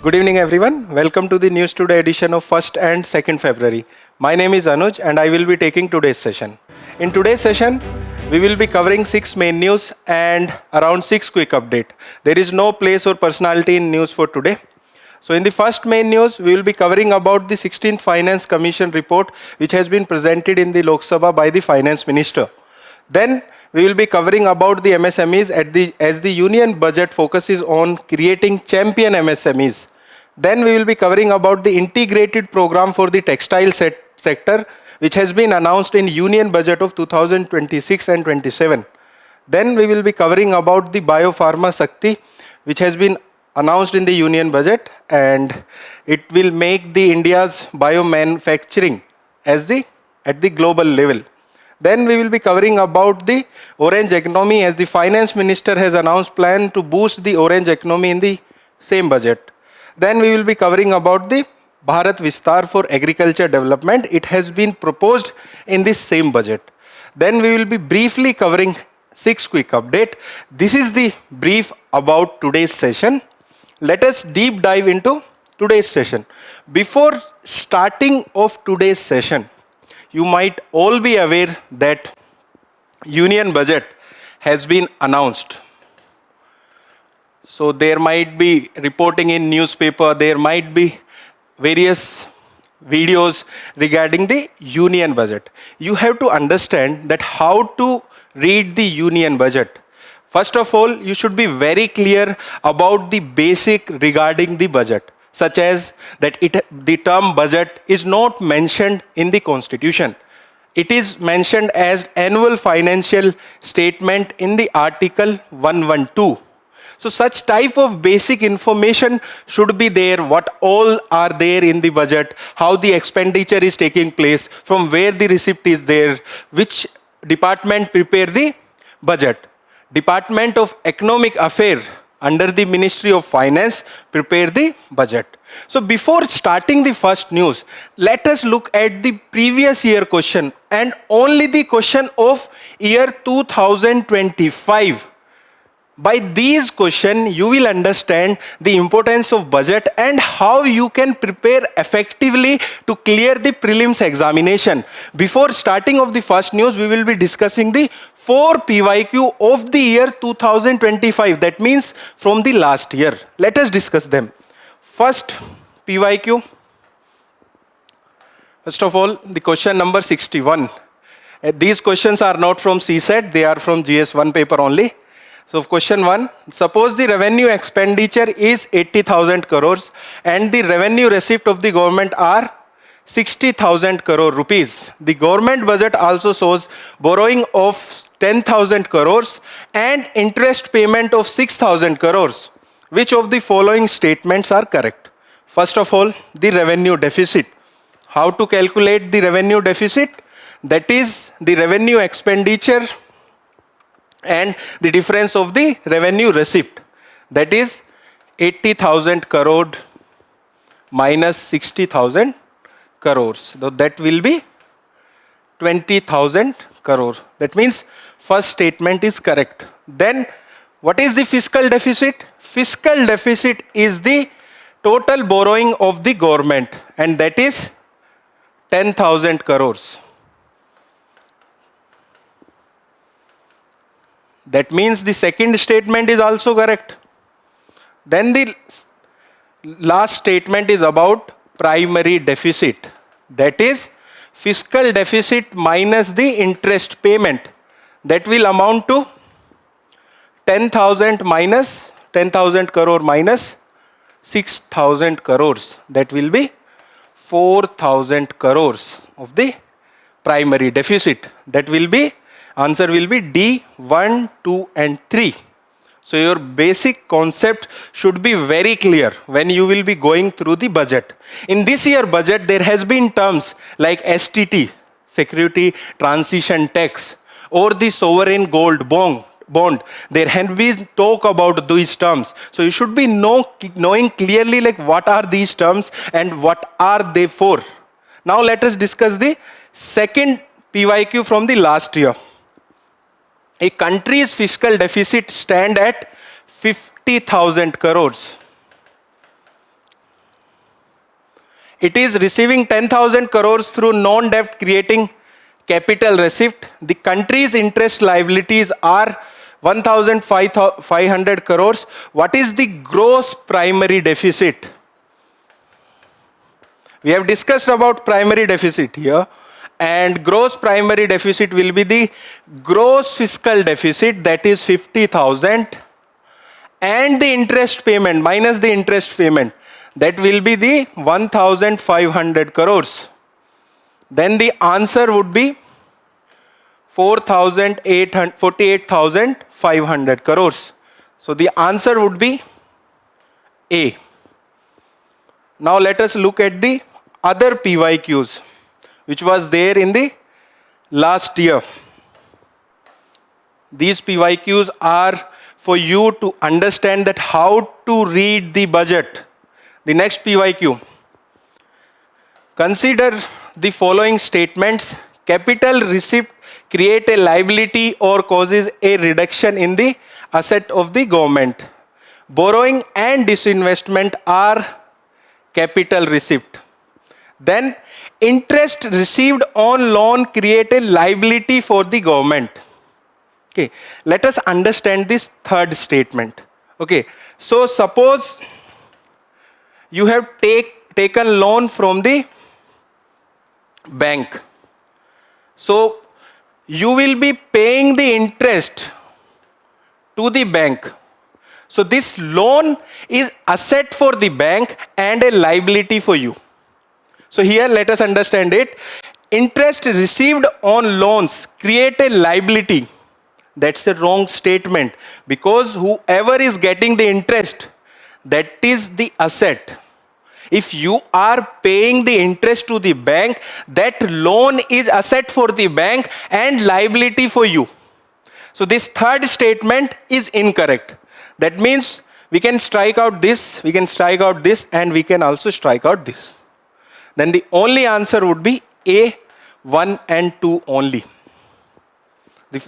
Good evening, everyone. Welcome to the News Today edition of 1st and 2nd February. My name is Anuj and I will be taking today's session. In today's session, we will be covering 6 main news and around 6 quick updates. There is no place or personality in news for today. So in the first main news, we will be covering about the 16th Finance Commission report which has been presented in the Lok Sabha by the Finance Minister. Then we will be covering about the MSMEs as the union budget focuses on creating champion MSMEs. Then we will be covering about the integrated program for the textile sector which has been announced in union budget of 2026 and 27. Then we will be covering about the Biopharma SHAKTI which has been announced in the union budget, and it will make the India's biomanufacturing at the global level. Then we will be covering about the orange economy as the finance minister has announced plan to boost the orange economy in the same budget. Then we will be covering about the Bharat-VISTAAR for agriculture development. It has been proposed in this same budget. Then we will be briefly covering 6 quick updates. This is the brief about today's session. Let us deep dive into today's session. Before starting of today's session, you might all be aware that union budget has been announced. So there might be reporting in newspaper, there might be various videos regarding the union budget. You have to understand that how to read the union budget. First of all, you should be very clear about the basic regarding the budget, such as that the term budget is not mentioned in the constitution. It is mentioned as annual financial statement in the article 112. So such type of basic information should be there, what all are there in the budget, how the expenditure is taking place, from where the receipt is there, which department prepare the budget. Department of Economic Affairs under the Ministry of Finance prepare the budget. So before starting the first news, let us look at the previous year question and only the question of year 2025. By these questions, you will understand the importance of budget and how you can prepare effectively to clear the prelims examination. Before starting of the first news, we will be discussing the 4 PYQ of the year 2025. That means from the last year. Let us discuss them. First PYQ. First of all, the question number 61. These questions are not from CSET, they are from GS1 paper only. So question 1, suppose the revenue expenditure is 80,000 crores and the revenue receipt of the government are 60,000 crore rupees. The government budget also shows borrowing of 10,000 crores and interest payment of 6,000 crores. Which of the following statements are correct? First of all, the revenue deficit. How to calculate the revenue deficit? That is the revenue expenditure and the difference of the revenue receipt. That is 80,000 crore minus 60,000 crores. So that will be 20,000 crore. That means first statement is correct. Then what is the fiscal deficit? Fiscal deficit is the total borrowing of the government and that is 10,000 crores. That means the second statement is also correct. Then the last statement is about primary deficit. That is fiscal deficit minus the interest payment. That will amount to 10,000 crore minus 6,000 crores. That will be 4,000 crores of the primary deficit. That will be answer will be D, 1, 2 and 3. So your basic concept should be very clear when you will be going through the budget. In this year budget, there has been terms like STT, Security Transition Tax, or the sovereign gold bond. There has been talk about these terms. So you should be knowing clearly like what are these terms and what are they for. Now let us discuss the second PYQ from the last year. A country's fiscal deficit stand at 50,000 crores. It is receiving 10,000 crores through non-debt creating capital receipt. The country's interest liabilities are 1,500 crores. What is the gross primary deficit? We have discussed about primary deficit here, and gross primary deficit will be the gross fiscal deficit, that is 50,000, and the interest payment minus the interest payment, that will be the 1,500 crores. Then the answer would be 48,500 crores. So the answer would be A. Now let us look at the other PYQs which was there in the last year. These PYQs are for you to understand that how to read the budget. The next PYQ. Consider the following statements. Capital receipt create a liability or causes a reduction in the asset of the government. Borrowing and disinvestment are capital receipt. Then interest received on loan create a liability for the government. Okay, let us understand this third statement. Okay, so suppose you have taken loan from the bank. So you will be paying the interest to the bank. So this loan is asset for the bank and a liability for you. So here let us understand it. Interest received on loans create a liability. That's a wrong statement, because whoever is getting the interest, that is the asset. If you are paying the interest to the bank, that loan is asset for the bank and liability for you. So this third statement is incorrect. That means we can strike out this, we can strike out this, and we can also strike out this. Then the only answer would be A, 1 and 2 only.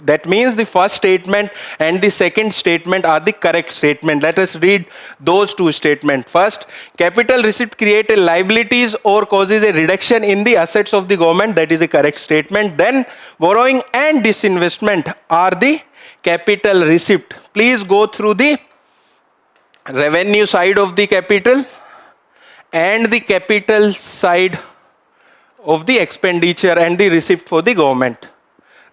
That means the first statement and the second statement are the correct statement. Let us read those two statements. First, capital receipt create a liabilities or causes a reduction in the assets of the government. That is a correct statement. Then borrowing and disinvestment are the capital receipt. Please go through the revenue side of the capital and the capital side of the expenditure and the receipt for the government.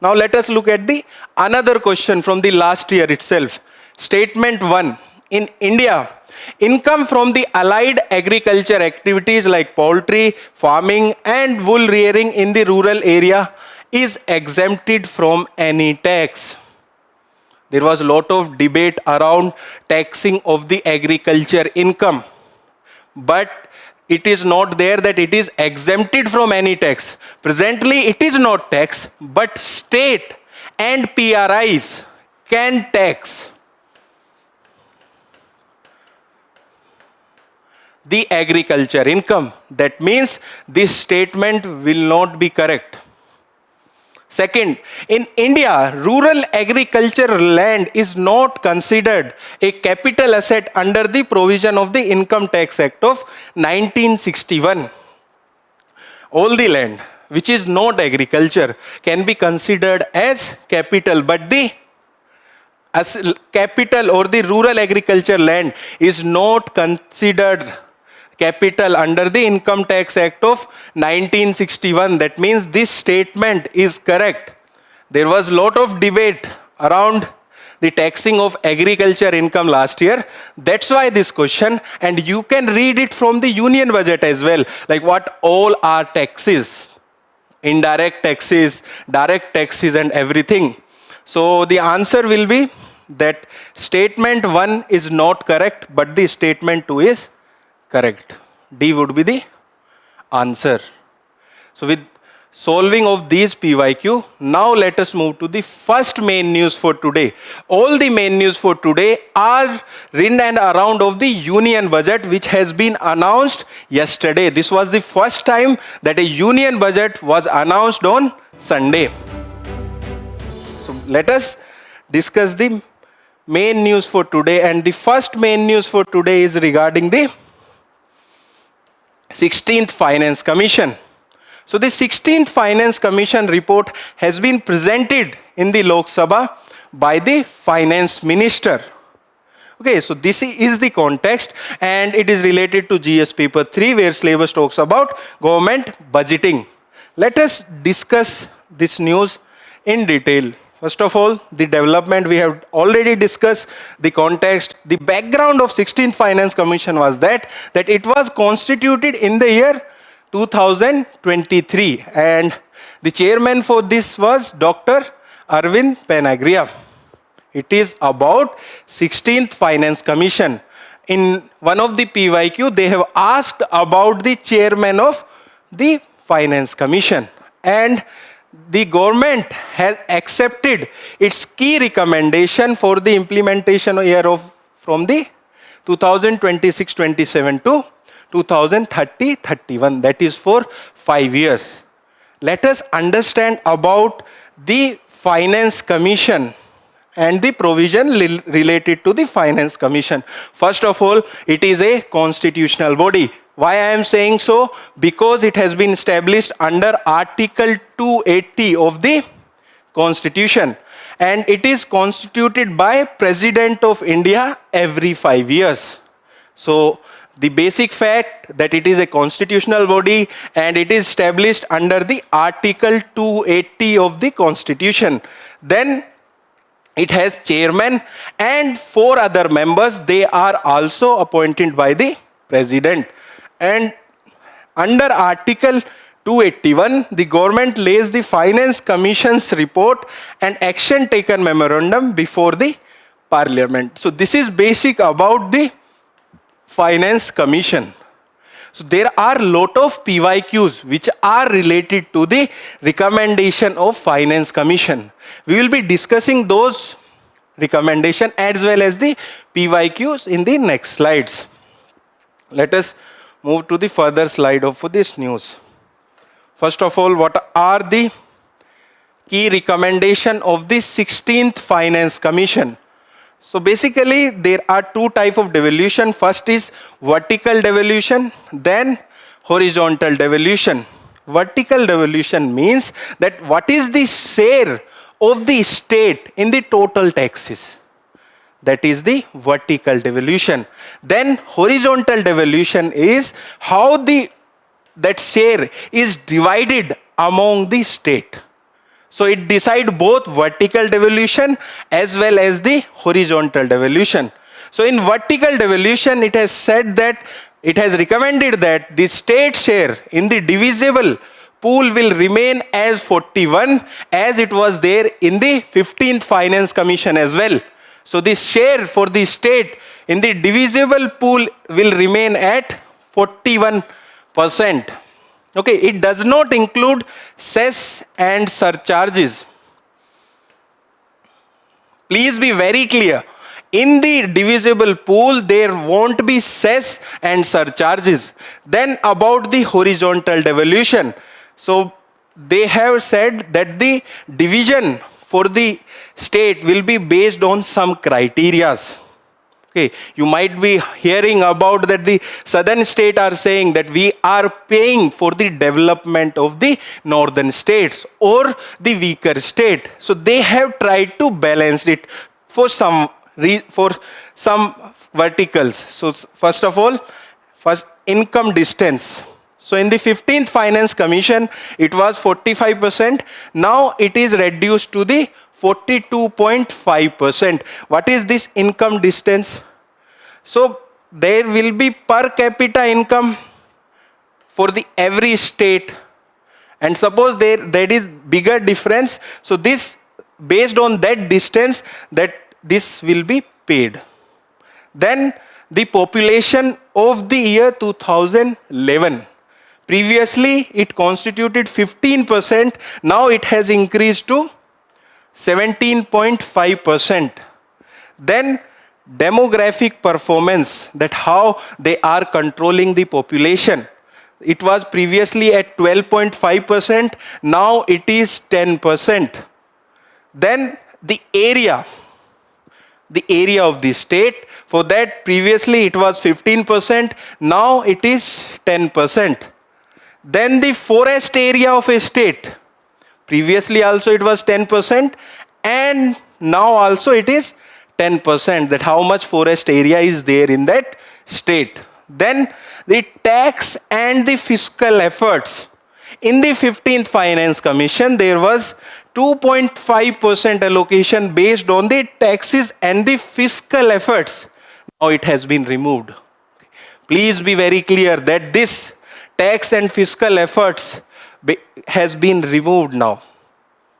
Now let us look at the another question from the last year itself. Statement 1. In India, income from the allied agriculture activities like poultry, farming and wool rearing in the rural area is exempted from any tax. There was a lot of debate around taxing of the agriculture income, but it is not there that it is exempted from any tax. Presently, it is not tax, but state and PRIs can tax the agriculture income. That means this statement will not be correct. Second, in India, rural agriculture land is not considered a capital asset under the provision of the Income Tax Act of 1961. All the land which is not agriculture can be considered as capital, but the capital or the rural agriculture land is not considered capital under the Income Tax Act of 1961. That means this statement is correct. There was a lot of debate around the taxing of agriculture income last year. That's why this question, and you can read it from the union budget as well, like what all are taxes, indirect taxes, direct taxes and everything. So the answer will be that statement 1 is not correct, but the statement 2 is correct. D would be the answer. So with solving of these PYQ, now let us move to the first main news for today. All the main news for today are in and around of the union budget, which has been announced yesterday. This was the first time that a union budget was announced on Sunday. So let us discuss the main news for today, and the first main news for today is regarding the 16th Finance Commission. So the 16th Finance Commission report has been presented in the Lok Sabha by the Finance Minister. Okay, so this is the context, and it is related to GS paper 3, where syllabus talks about government budgeting. Let us discuss this news in detail. First of all, the development we have already discussed, the context, the background of 16th Finance Commission was that it was constituted in the year 2023, and the chairman for this was Dr. Arvind Panagria. It is about 16th Finance Commission. In one of the PYQ, they have asked about the chairman of the Finance Commission, and the government has accepted its key recommendation for the implementation year of from the 2026-27 to 2030-31. That is for 5 years. Let us understand about the Finance Commission and the provision related to the Finance Commission. First of all, it is a constitutional body. Why I am saying so? Because it has been established under Article 280 of the Constitution, and it is constituted by President of India every 5 years. So the basic fact that it is a constitutional body and it is established under the Article 280 of the Constitution. Then it has chairman and 4 other members. They are also appointed by the President. And under Article 281, the government lays the Finance Commission's report and action taken memorandum before the Parliament. So this is basic about the Finance Commission. So there are a lot of PYQs which are related to the recommendation of Finance Commission. We will be discussing those recommendations as well as the PYQs in the next slides. Let us move to the further slide of this news. First of all, what are the key recommendation of the 16th Finance Commission? So basically, there are 2 types of devolution. First is vertical devolution, then horizontal devolution. Vertical devolution means that what is the share of the state in the total taxes. That is the vertical devolution. Then horizontal devolution is how that share is divided among the state. So it decides both vertical devolution as well as the horizontal devolution. So in vertical devolution, it has said that it has recommended that the state share in the divisible pool will remain as 41 as it was there in the 15th Finance Commission as well. So the share for the state in the divisible pool will remain at 41%. Okay, it does not include cess and surcharges. Please be very clear. In the divisible pool, there won't be cess and surcharges. Then about the horizontal devolution. So they have said that the division for the state will be based on some criterias. Okay, you might be hearing about that the southern state are saying that we are paying for the development of the northern states or the weaker state. So they have tried to balance it for some verticals. So first of all, income distance. So in the 15th Finance Commission, it was 45%. Now it is reduced to the 42.5%. What is this income distance? So there will be per capita income for the every state. And suppose there is bigger difference. So this, based on that distance, that this will be paid. Then the population of the year 2011. Previously, it constituted 15%. Now it has increased to 17.5%. Then demographic performance, that how they are controlling the population. It was previously at 12.5%. Now it is 10%. Then the area. the area of the state. For that, previously it was 15%, now it is 10%. Then the forest area of a state. Previously also it was 10%, and now also it is 10%, that how much forest area is there in that state. Then the tax and the fiscal efforts. In the 15th Finance Commission, there was 2.5% allocation based on the taxes and the fiscal efforts. Now it has been removed. Please be very clear that this tax and fiscal efforts has been removed now.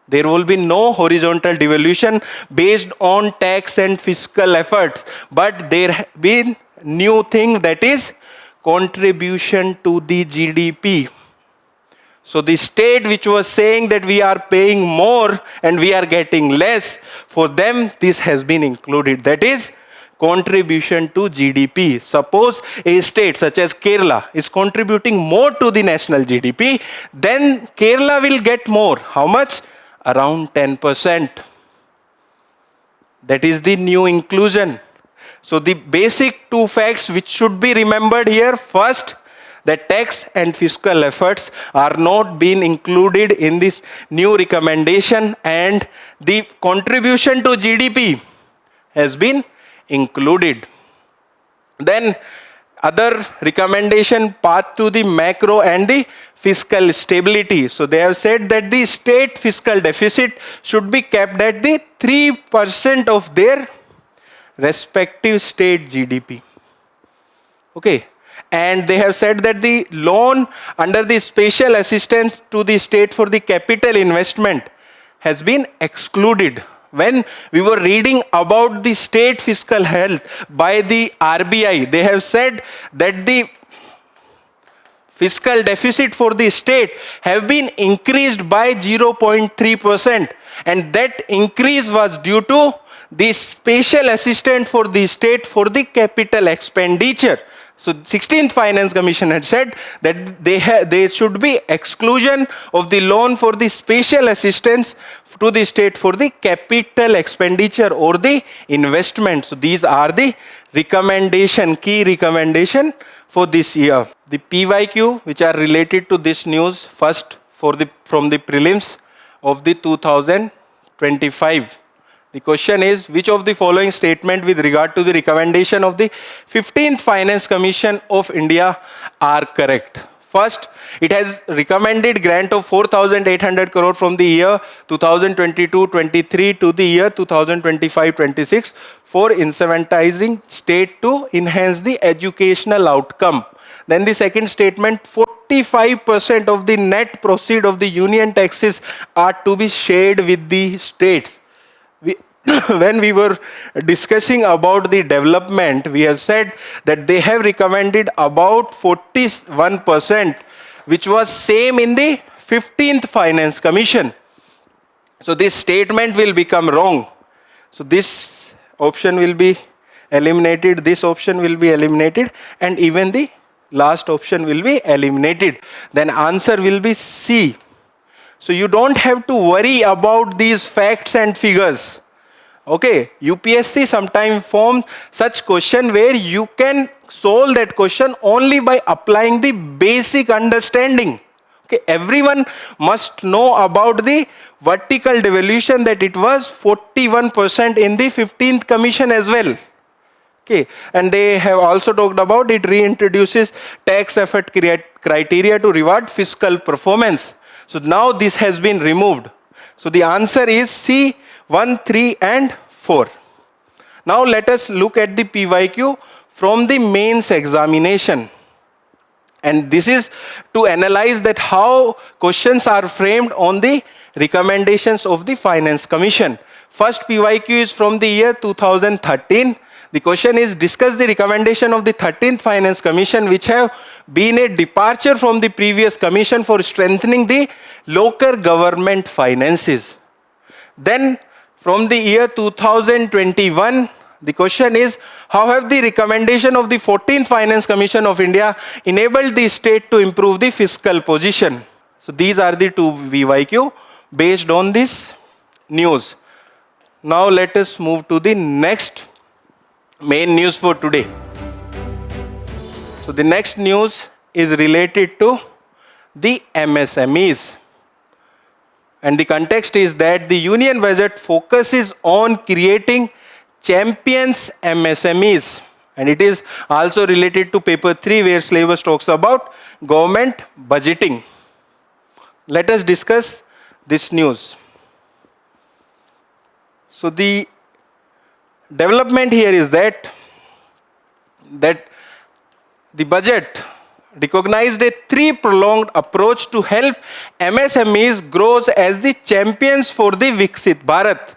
There will be no horizontal devolution based on tax and fiscal efforts, but there have been new thing, that is contribution to the GDP. So the state which was saying that we are paying more and we are getting less, for them this has been included, that is contribution to GDP. Suppose a state such as Kerala is contributing more to the national GDP, then Kerala will get more. How much? Around 10%. That is the new inclusion. So the basic two facts which should be remembered here: first, that tax and fiscal efforts are not being included in this new recommendation, and the contribution to GDP has been included. Then other recommendation, path to the macro and the fiscal stability. So they have said that the state fiscal deficit should be kept at the 3% of their respective state GDP. Okay. And they have said that the loan under the special assistance to the state for the capital investment has been excluded. When we were reading about the state fiscal health by the RBI, they have said that the fiscal deficit for the state have been increased by 0.3%, and that increase was due to the special assistance for the state for the capital expenditure. So 16th Finance Commission had said that there should be exclusion of the loan for the special assistance to the state for the capital expenditure or the investment. So these are the key recommendation for this year. The PYQ which are related to this news, first from the prelims of the 2025. The question is, which of the following statement with regard to the recommendation of the 15th Finance Commission of India are correct? First, it has recommended grant of 4,800 crore from the year 2022-23 to the year 2025-26 for incentivizing state to enhance the educational outcome. Then the second statement, 45% of the net proceed of the union taxes are to be shared with the states. When we were discussing about the development, we have said that they have recommended about 41%, which was same in the 15th Finance Commission. So this statement will become wrong. So this option will be eliminated, this option will be eliminated, and even the last option will be eliminated. Then answer will be C. So you don't have to worry about these facts and figures. Okay, UPSC sometimes forms such question where you can solve that question only by applying the basic understanding. Okay, everyone must know about the vertical devolution, that it was 41% in the 15th Commission as well. Okay, and they have also talked about it reintroduces tax effort criteria to reward fiscal performance. So now this has been removed. So the answer is C, 1, 3 and 4. Now let us look at the PYQ from the mains examination. And this is to analyze that how questions are framed on the recommendations of the Finance Commission. First PYQ is from the year 2013. The question is, discuss the recommendation of the 13th Finance Commission which have been a departure from the previous commission for strengthening the local government finances. Then from the year 2021, the question is, how have the recommendation of the 14th Finance Commission of India enabled the state to improve the fiscal position? So these are the two PYQ based on this news. Now let us move to the next main news for today. So the next news is related to the MSMEs. And the context is that the union budget focuses on creating champions MSMEs. And it is also related to paper 3 where syllabus talks about government budgeting. Let us discuss this news. So the development here is that the budget recognized a 3-pronged approach to help MSMEs grow as the champions for the Viksit Bharat.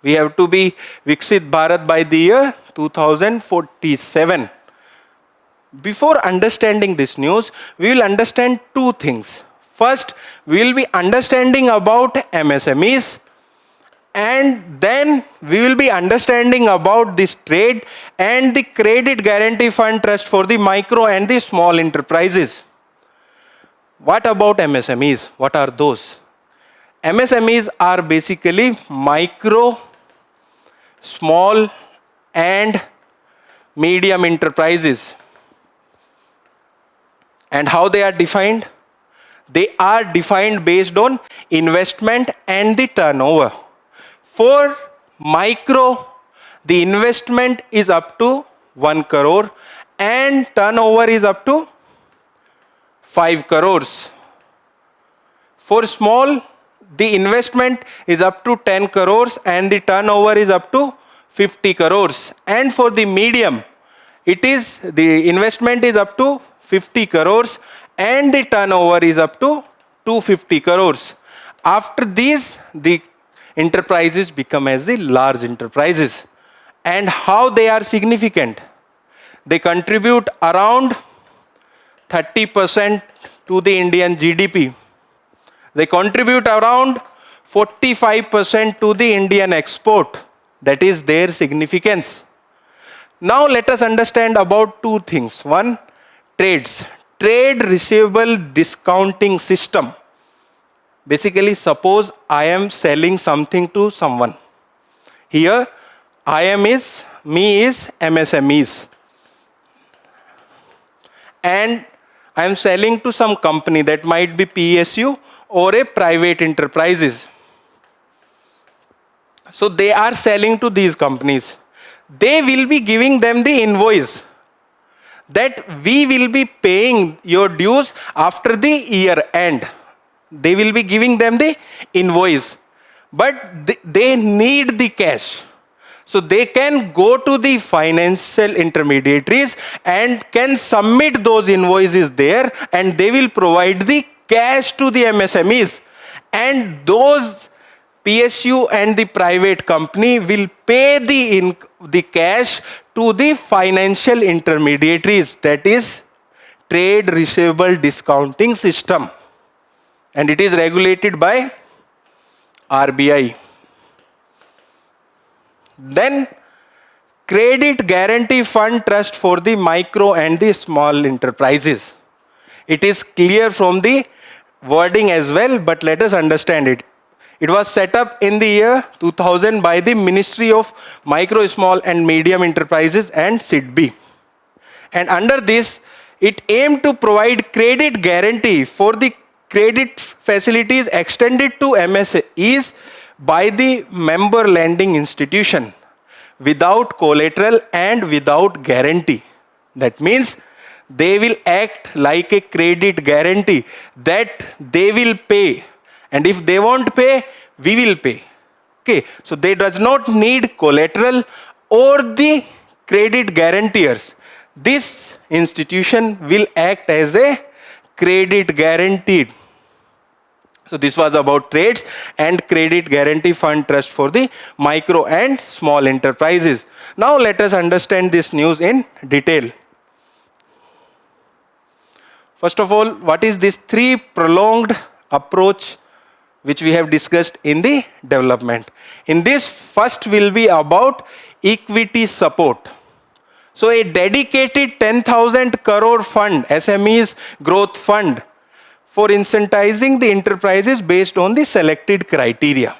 We have to be Viksit Bharat by the year 2047. Before understanding this news, we will understand two things. First, we will be understanding about MSMEs, and then we will be understanding about this trade and the credit guarantee fund trust for the micro and the small enterprises. What about MSMEs? What are those? MSMEs are basically micro, small and medium enterprises. And how they are defined? They are defined based on investment and the turnover. For micro, the investment is up to 1 crore and turnover is up to 5 crores. For small, the investment is up to 10 crores and the turnover is up to 50 crores. And for the medium, the investment is up to 50 crores and the turnover is up to 250 crores. After these, the enterprises become as the large enterprises. And how they are significant? They contribute around 30% to the Indian GDP. They contribute around 45% to the Indian export. That is their significance. Now let us understand about two things. One, trades. Trade receivable discounting system. Basically, suppose I am selling something to someone. Here, me is MSMEs. And I am selling to some company that might be PSU or a private enterprises. So they are selling to these companies. They will be giving them the invoice that we will be paying your dues after the year end. They will be giving them the invoice. But they need the cash. So they can go to the financial intermediaries and can submit those invoices there, and they will provide the cash to the MSMEs. And those PSU and the private company will pay the cash to the financial intermediaries. That is trade receivable discounting system. And it is regulated by RBI. Then credit guarantee fund trust for the micro and the small enterprises. It is clear from the wording as well, but let us understand it. It was set up in the year 2000 by the Ministry of Micro, Small and Medium Enterprises and SIDBI. And under this, it aimed to provide credit guarantee for the credit facilities extended to MSMEs by the member lending institution without collateral and without guarantee. That means they will act like a credit guarantee that they will pay. And if they won't pay, we will pay. Okay, so they does not need collateral or the credit guarantors. This institution will act as a credit guaranteed. So this was about trades and credit guarantee fund trust for the micro and small enterprises. Now let us understand this news in detail. First of all, what is this 3-pronged approach which we have discussed in the development? In this, first will be about equity support. So a dedicated 10,000 crore fund, SMEs growth fund, for incentivizing the enterprises based on the selected criteria.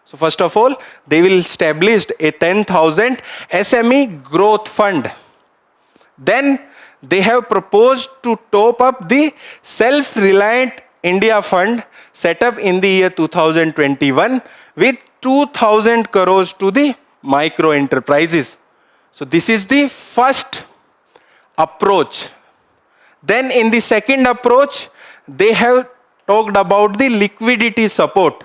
So first of all, they will establish a 10,000 SME growth fund. Then they have proposed to top up the Self-Reliant India Fund set up in the year 2021 with 2,000 crores to the micro enterprises. So this is the first approach. Then in the second approach, they have talked about the liquidity support.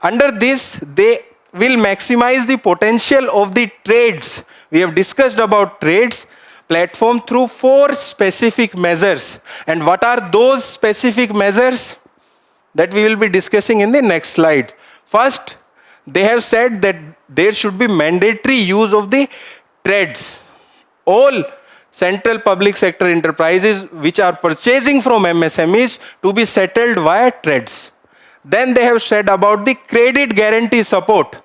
Under this, they will maximize the potential of the trades. We have discussed about trades platform through 4 specific measures. And what are those specific measures? That we will be discussing in the next slide. First, they have said that there should be mandatory use of the trades. All central public sector enterprises which are purchasing from MSMEs to be settled via trades. Then they have said about the credit guarantee support,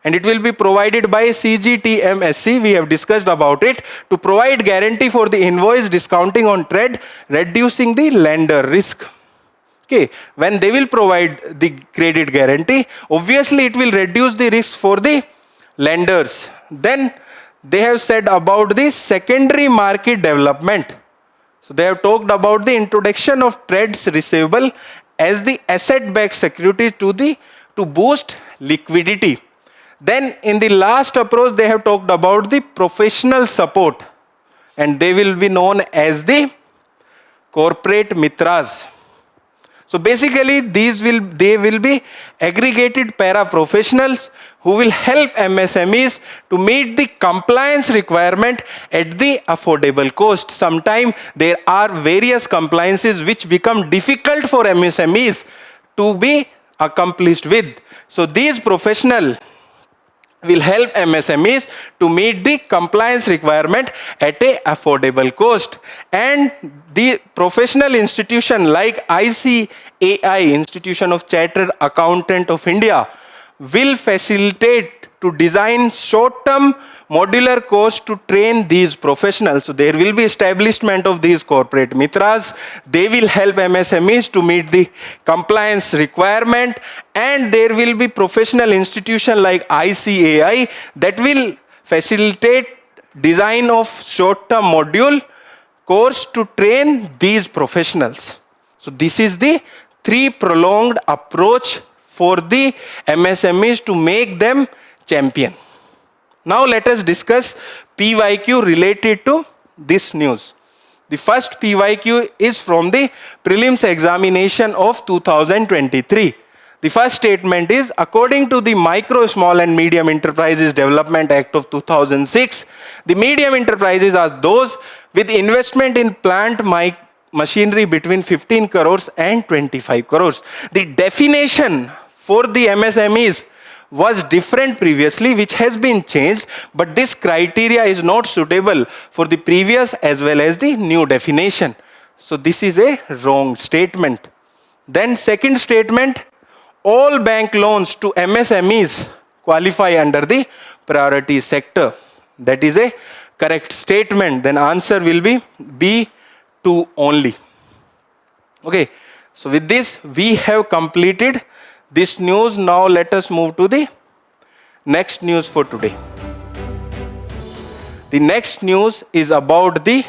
and it will be provided by CGTMSC. We have discussed about it, to provide guarantee for the invoice discounting on trade, reducing the lender risk. Okay, when they will provide the credit guarantee, obviously it will reduce the risk for the lenders. Then they have said about the secondary market development. So they have talked about the introduction of trades receivable as the asset-backed security to boost liquidity. Then in the last approach, they have talked about the professional support, and they will be known as the corporate mitras. So basically, they will be aggregated para-professionals who will help MSMEs to meet the compliance requirement at the affordable cost. Sometimes there are various compliances which become difficult for MSMEs to be accomplished with. So these professionals will help MSMEs to meet the compliance requirement at a affordable cost. And the professional institution like ICAI, Institution of Chartered Accountant of India, will facilitate to design short-term modular course to train these professionals. So there will be establishment of these corporate mitras. They will help MSMEs to meet the compliance requirement, and there will be professional institution like ICAI that will facilitate design of short-term module course to train these professionals. So this is the 3 prolonged approach for the MSMEs to make them champion. Now let us discuss PYQ related to this news. The first PYQ is from the Prelims examination of 2023. The first statement is, according to the Micro, Small and Medium Enterprises Development Act of 2006, the medium enterprises are those with investment in plant machinery between 15 crores and 25 crores. The definition for the MSMEs was different previously, which has been changed, but this criteria is not suitable for the previous as well as the new definition. So this is a wrong statement. Then second statement, all bank loans to MSMEs qualify under the priority sector. That is a correct statement. Then answer will be B2 only. Okay, so with this we have completed this news. Now let us move to the next news for today. The next news is about the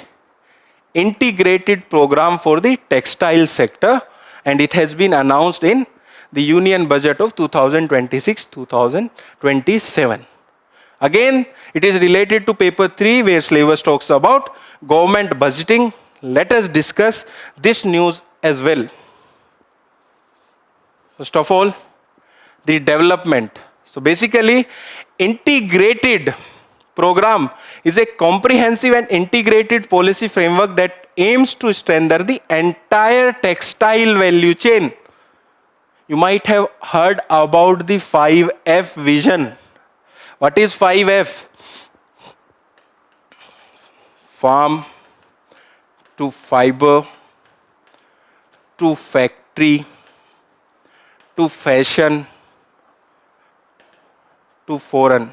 integrated program for the textile sector, and it has been announced in the Union Budget of 2026-2027. Again, it is related to paper 3, where syllabus talks about government budgeting. Let us discuss this news as well. First of all, the development. So basically, integrated program is a comprehensive and integrated policy framework that aims to strengthen the entire textile value chain. You might have heard about the 5F vision. What is 5F? Farm to fiber to factory to fashion to foreign.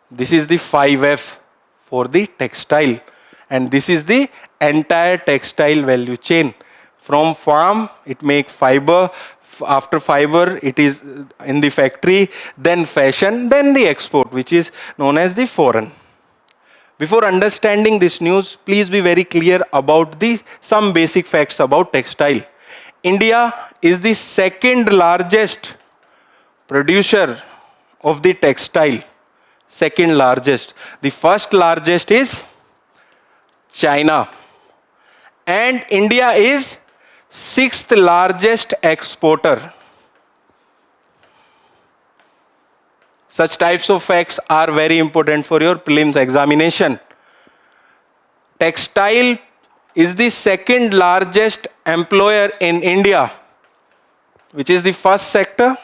This is the 5F for the textile, and this is the entire textile value chain. From farm, it make fiber. After fiber, it is in the factory, then fashion, then the export, which is known as the foreign. Before understanding this news, please be very clear about some basic facts about textile. India is the second largest producer of the textile. Second largest. The first largest is China. And India is sixth largest exporter. Such types of facts are very important for your prelims examination. Textile is the second largest employer in India, which is the first sector,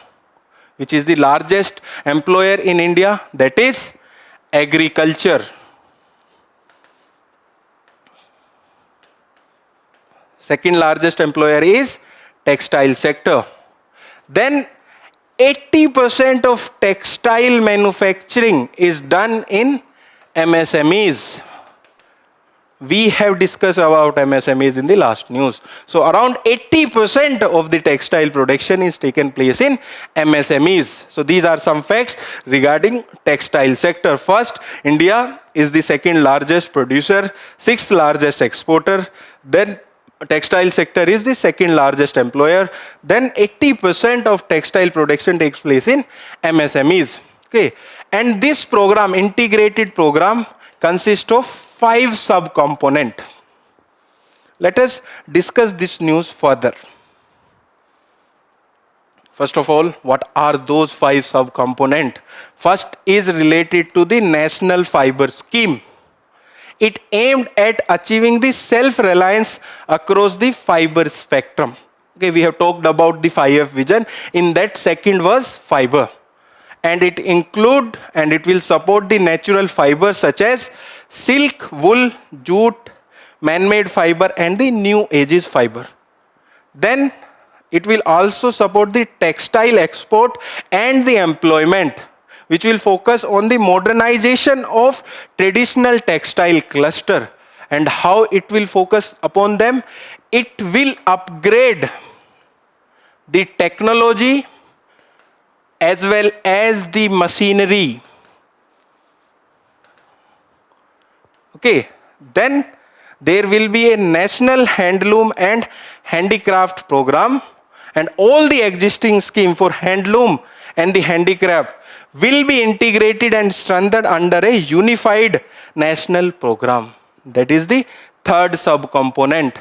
which is the largest employer in India, that is agriculture. Second largest employer is textile sector. Then 80% of textile manufacturing is done in MSMEs. We have discussed about MSMEs in the last news. So around 80% of the textile production is taken place in MSMEs. So these are some facts regarding textile sector. First, India is the second largest producer, sixth largest exporter. Then textile sector is the second largest employer. Then 80% of textile production takes place in MSMEs. Okay. And this program, integrated program, consists of 5 sub-components. Let us discuss this news further. First of all, what are those 5 sub-components? First is related to the National Fiber Scheme. It aimed at achieving the self-reliance across the fiber spectrum. Okay, we have talked about the 5F vision. In that, second was fiber. And it will support the natural fibers such as silk, wool, jute, man-made fiber and the new ages fiber. Then it will also support the textile export and the employment, which will focus on the modernization of traditional textile cluster. And how it will focus upon them? It will upgrade the technology as well as the machinery. Okay, then there will be a National Handloom and Handicraft program, and all the existing scheme for handloom and the handicraft will be integrated and strengthened under a unified national program. That is the third sub-component.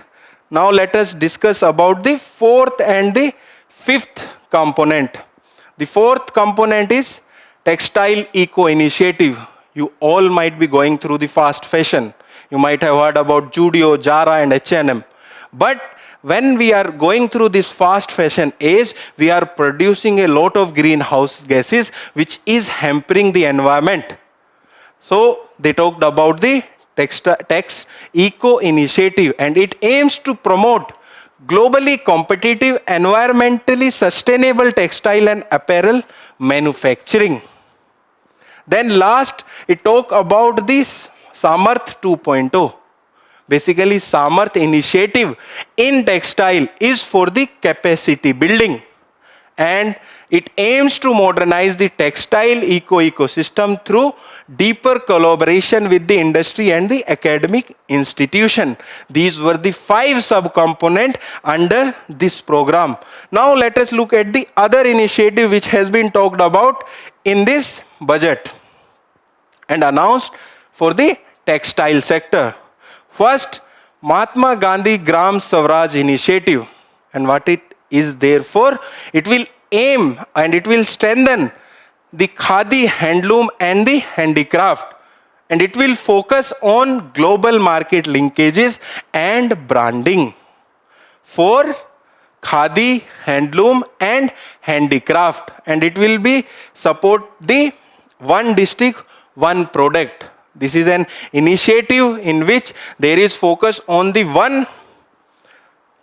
Now let us discuss about the fourth and the fifth component. The fourth component is Textile Eco Initiative. You all might be going through the fast fashion. You might have heard about Judio, Zara and H&M. But when we are going through this fast fashion age, we are producing a lot of greenhouse gases which is hampering the environment. So they talked about the Text Eco Initiative, and it aims to promote globally competitive, environmentally sustainable textile and apparel manufacturing. Then last, it talk about this Samarth 2.0. Basically, Samarth initiative in textile is for the capacity building, and it aims to modernize the textile ecosystem through deeper collaboration with the industry and the academic institution. These were the 5 sub-components under this program. Now let us look at the other initiative which has been talked about in this budget and announced for the textile sector. First, Mahatma Gandhi Gram Swaraj Initiative. And what it is there for? It will aim and it will strengthen the khadi, handloom and the handicraft. And it will focus on global market linkages and branding for khadi, handloom and handicraft. And it will be support the one district, one product. This is an initiative in which there is focus on the one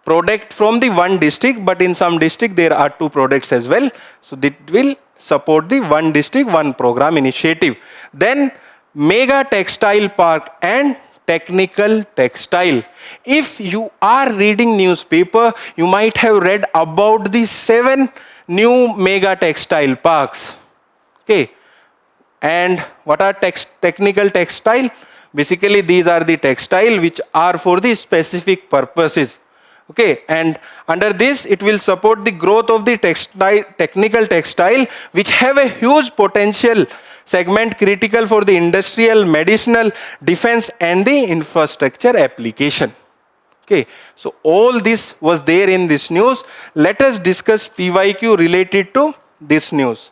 product from the one district, but in some district there are 2 products as well. So it will support the one district, one program initiative. Then Mega Textile Park and technical textile. If you are reading newspaper, you might have read about the 7 new mega textile parks. Okay. And what are technical textile? Basically, these are the textile which are for the specific purposes. Okay, and under this, it will support the growth of the technical textile, which have a huge potential segment critical for the industrial, medicinal, defense, and the infrastructure application. Okay, so all this was there in this news. Let us discuss PYQ related to this news.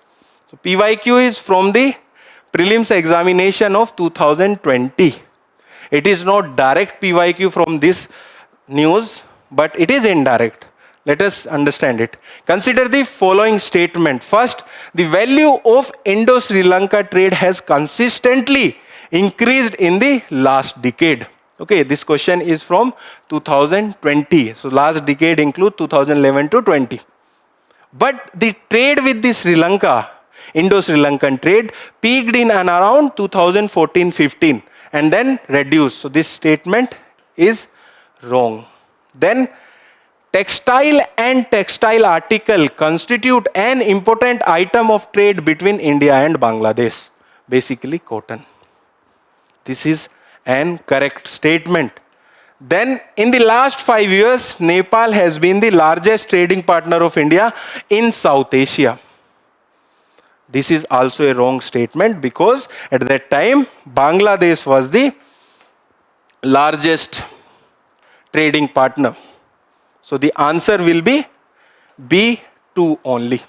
So PYQ is from the Prelims examination of 2020. It is not direct PYQ from this news, but it is indirect. Let us understand it. Consider the following statement. First, the value of Indo-Sri Lanka trade has consistently increased in the last decade. Okay, this question is from 2020. So last decade includes 2011 to 20. But the trade with the Sri Lanka, Indo-Sri Lankan trade, peaked in and around 2014-15 and then reduced. So this statement is wrong. Then textile and textile article constitute an important item of trade between India and Bangladesh. Basically cotton. This is an correct statement. Then in the last 5 years, Nepal has been the largest trading partner of India in South Asia. This is also a wrong statement because at that time, Bangladesh was the largest trading partner. So the answer will be B2 only.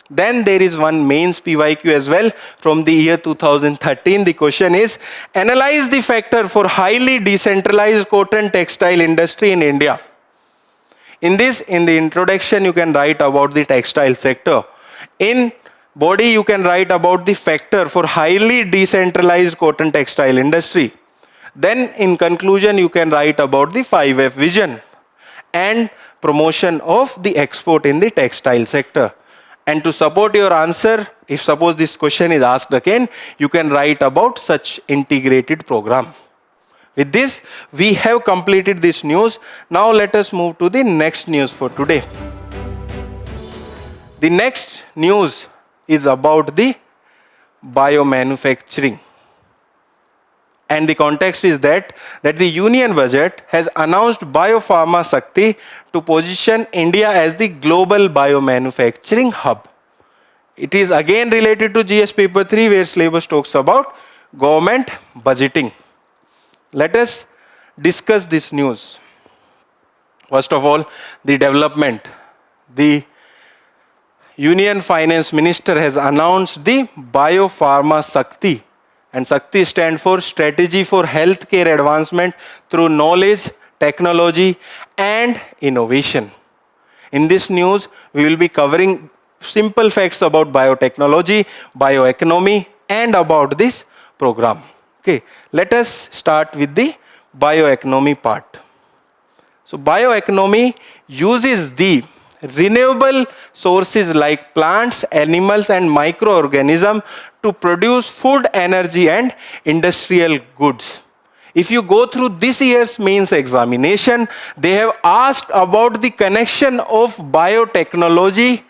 Then there is one mains PYQ as well from the year 2013. The question is, analyze the factor for highly decentralized cotton textile industry in India. In this, in the introduction, you can write about the textile sector. In body, you can write about the factor for highly decentralized cotton textile industry. Then in conclusion, you can write about the 5F vision and promotion of the export in the textile sector. And to support your answer, if suppose this question is asked again, you can write about such integrated program. With this, we have completed this news. Now let us move to the next news for today. The next news is about the biomanufacturing. And the context is that the Union Budget has announced Biopharma SHAKTI to position India as the global biomanufacturing hub. It is again related to GS paper 3 where syllabus talks about government budgeting. Let us discuss this news. First of all, the development. The Union Finance Minister has announced the Biopharma SHAKTI, and SHAKTI stands for Strategy for Healthcare Advancement through Knowledge, Technology and Innovation. In this news, we will be covering simple facts about biotechnology, bioeconomy and about this program. Okay, let us start with the bioeconomy part. So bioeconomy uses the renewable sources like plants, animals and microorganisms to produce food, energy and industrial goods. If you go through this year's mains examination, they have asked about the connection of biotechnology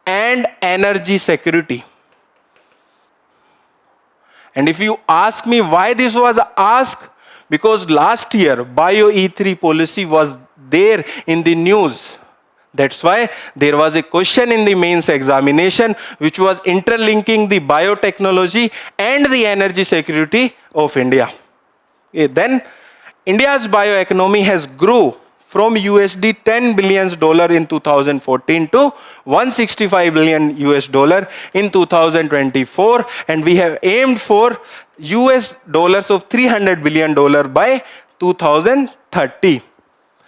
and energy security. And if you ask me why this was asked, because last year Bio E3 policy was there in the news. That's why there was a question in the mains examination which was interlinking the biotechnology and the energy security of India. Okay, then India's bioeconomy has grew from USD $10 billion in 2014 to $165 billion in 2024, and we have aimed for US dollars of $300 billion by 2030.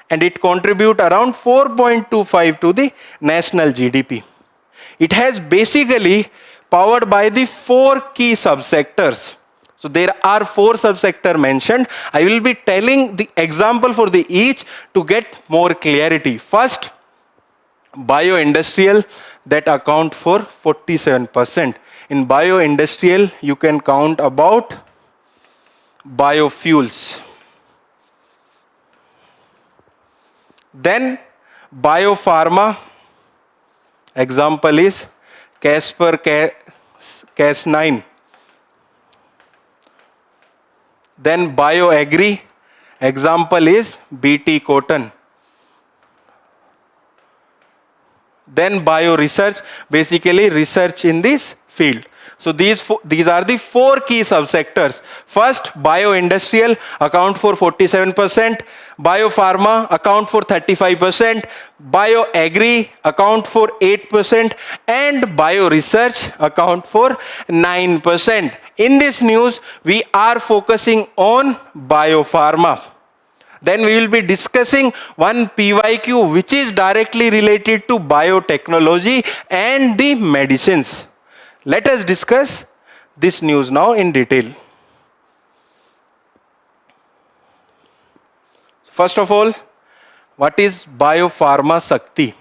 And it contributes around 4.25 to the national GDP. It has basically powered by the 4 key subsectors. So there are 4 subsectors mentioned. I will be telling the example for the each to get more clarity. First, bioindustrial, that account for 47%. In bioindustrial, you can count about biofuels. Then biopharma, example is Casper Cas9. Then bioagri, example is BT cotton. Then bioresearch, basically research in this field. So these are the four key subsectors. First, bioindustrial account for 47%, biopharma account for 35%, bioagri account for 8%, and bioresearch account for 9%. In this news, we are focusing on biopharma. Then we will be discussing one PYQ which is directly related to biotechnology and the medicines. Let us discuss this news now in detail. First of all, what is Biopharma SHAKTI?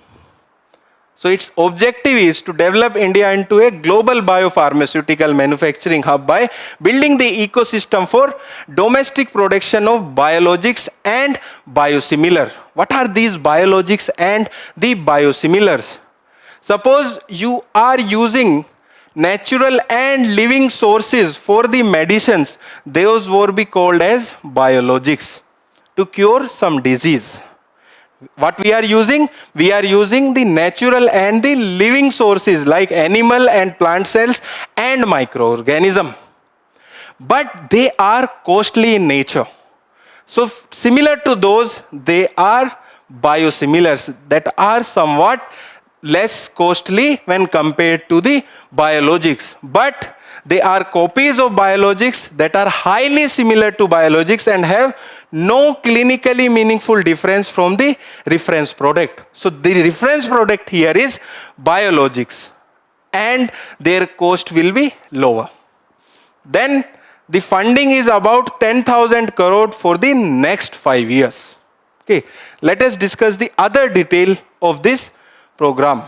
So its objective is to develop India into a global biopharmaceutical manufacturing hub by building the ecosystem for domestic production of biologics and biosimilar. What are these biologics and the biosimilars? Suppose you are using natural and living sources for the medicines, those will be called as biologics to cure some disease. What we are using? We are using the natural and the living sources like animal and plant cells and microorganism. But they are costly in nature. So similar to those, they are biosimilars that are somewhat less costly when compared to the biologics. But they are copies of biologics that are highly similar to biologics and have no clinically meaningful difference from the reference product. So the reference product here is biologics and their cost will be lower. Then the funding is about 10,000 crore for the next 5 years. Okay, let us discuss the other detail of this program.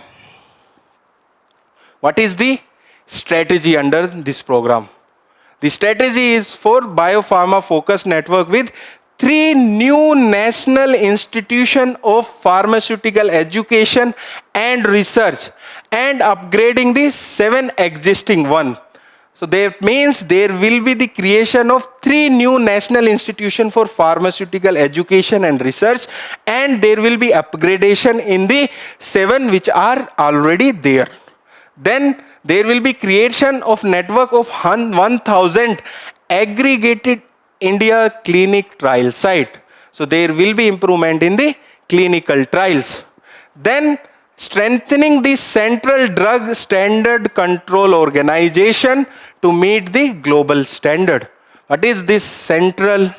What is the strategy under this program? The strategy is for biopharma focused network with 3 new national institutions of pharmaceutical education and research and upgrading the 7 existing ones. So that means there will be the creation of 3 new national institutions for pharmaceutical education and research, and there will be upgradation in the 7 which are already there. Then there will be creation of network of 1,000 aggregated India clinic trial site. So there will be improvement in the clinical trials. Then strengthening the Central Drug Standard Control Organization to meet the global standard. What is this Central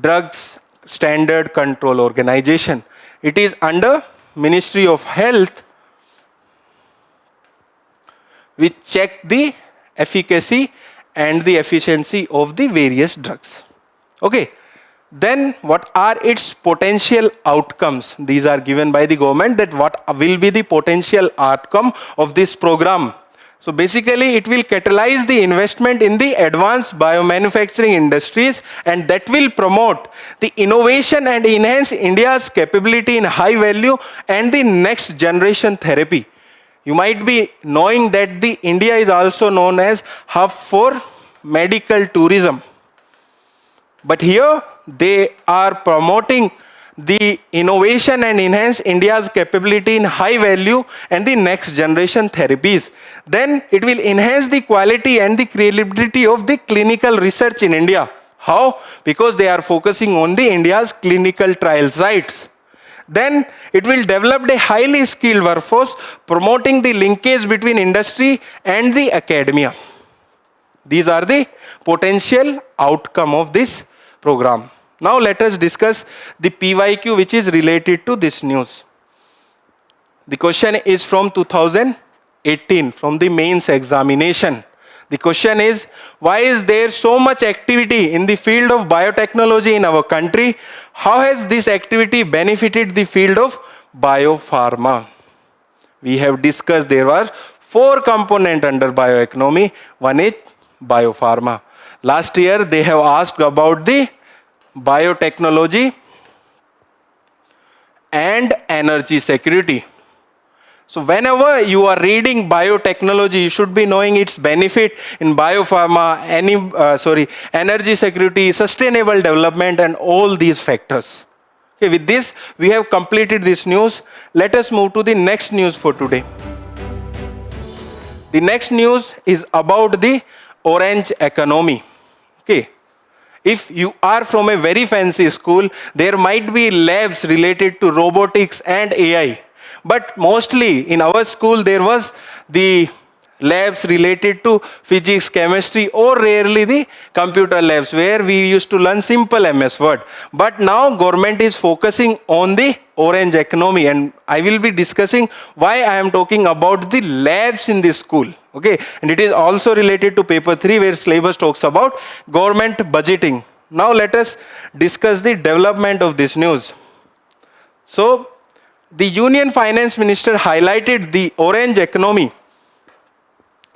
Drugs Standard Control Organization? It is under Ministry of Health, which check the efficacy and the efficiency of the various drugs. Okay. Then what are its potential outcomes? These are given by the government, that what will be the potential outcome of this program. So basically it will catalyze the investment in the advanced biomanufacturing industries, and that will promote the innovation and enhance India's capability in high value and the next generation therapy. You might be knowing that the India is also known as hub for medical tourism. But here they are promoting the innovation and enhance India's capability in high value and the next generation therapies. Then it will enhance the quality and the credibility of the clinical research in India. How? Because they are focusing on the India's clinical trial sites. Then it will develop a highly skilled workforce, promoting the linkage between industry and the academia. These are the potential outcome of this program. Now let us discuss the PYQ which is related to this news. The question is from 2018, from the mains examination. The question is, why is there so much activity in the field of biotechnology in our country? How has this activity benefited the field of biopharma? We have discussed there were 4 components under bioeconomy. One is biopharma. Last year they have asked about the biotechnology and energy security. So whenever you are reading biotechnology, you should be knowing its benefit in biopharma, energy security, sustainable development, and all these factors. Okay, with this, we have completed this news. Let us move to the next news for today. The next news is about the orange economy. Okay. If you are from a very fancy school, there might be labs related to robotics and AI. But mostly in our school, there was the labs related to physics, chemistry, or rarely the computer labs where we used to learn simple MS Word. But now government is focusing on the orange economy, and I will be discussing why I am talking about the labs in this school. Okay, and it is also related to paper 3 where syllabus talks about government budgeting. Now let us discuss the development of this news. So the Union Finance Minister highlighted the orange economy,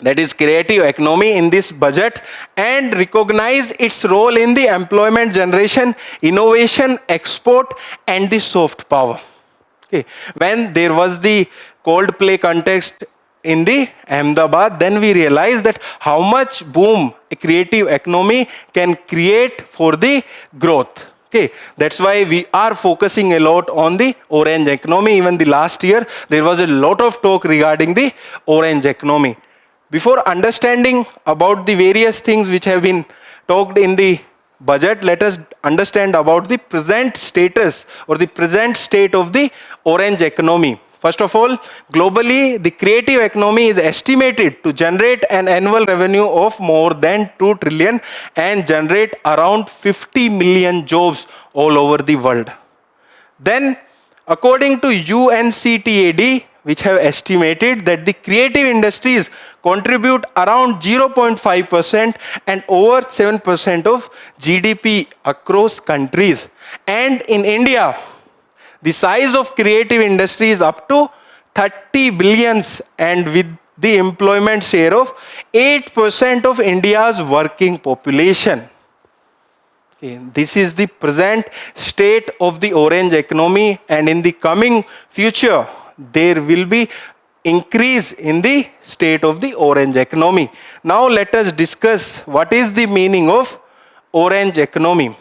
that is creative economy, in this budget and recognized its role in the employment generation, innovation, export, and the soft power. Okay. When there was the Coldplay contest in the Ahmedabad, then we realized that how much boom a creative economy can create for the growth. Okay, that's why we are focusing a lot on the orange economy. Even the last year, there was a lot of talk regarding the orange economy. Before understanding about the various things which have been talked in the budget, let us understand about the present status or the present state of the orange economy. First of all, globally, the creative economy is estimated to generate an annual revenue of more than 2 trillion and generate around 50 million jobs all over the world. Then, according to UNCTAD, which have estimated that the creative industries contribute around 0.5% and over 7% of GDP across countries. And in India, the size of creative industry is up to 30 billions, and with the employment share of 8% of India's working population. Okay, this is the present state of the orange economy, and in the coming future, there will be increase in the state of the orange economy. Now let us discuss what is the meaning of orange economy.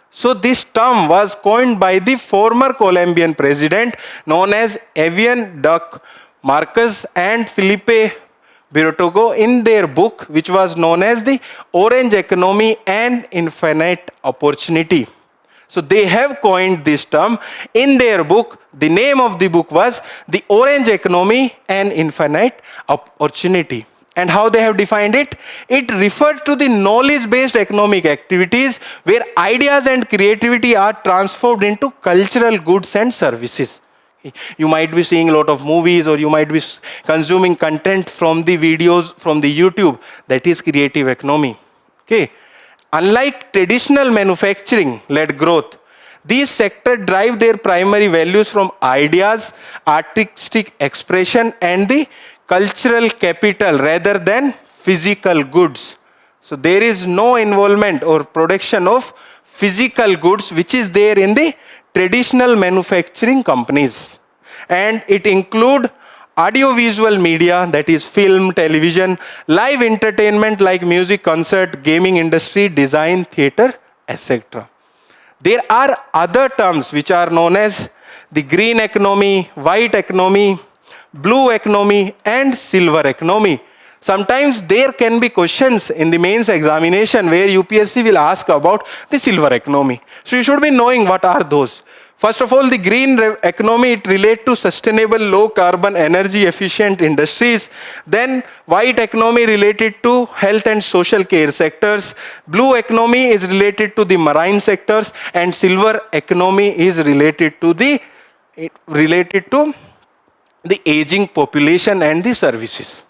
So this term was coined by the former Colombian president known as Avian Duck Marcos and Felipe Birtogo in their book, which was known as the Orange Economy and Infinite Opportunity. So they have coined this term in their book. The name of the book was The Orange Economy and Infinite Opportunity. And how they have defined it? It referred to the knowledge-based economic activities where ideas and creativity are transformed into cultural goods and services. You might be seeing a lot of movies, or you might be consuming content from the videos from the YouTube. That is creative economy. Okay. Unlike traditional manufacturing-led growth, these sectors drive their primary values from ideas, artistic expression, and the cultural capital rather than physical goods. So there is no involvement or production of physical goods which is there in the traditional manufacturing companies. And it includes audiovisual media, that is film, television, live entertainment like music, concert, gaming industry, design, theater, etc. There are other terms which are known as the green economy, white economy, blue economy, and silver economy. Sometimes there can be questions in the mains examination where UPSC will ask about the silver economy. So you should be knowing what are those. First of all, the green economy, it relates to sustainable low carbon energy efficient industries. Then white economy related to health and social care sectors. Blue economy is related to the marine sectors, and silver economy is related to the aging population and the services.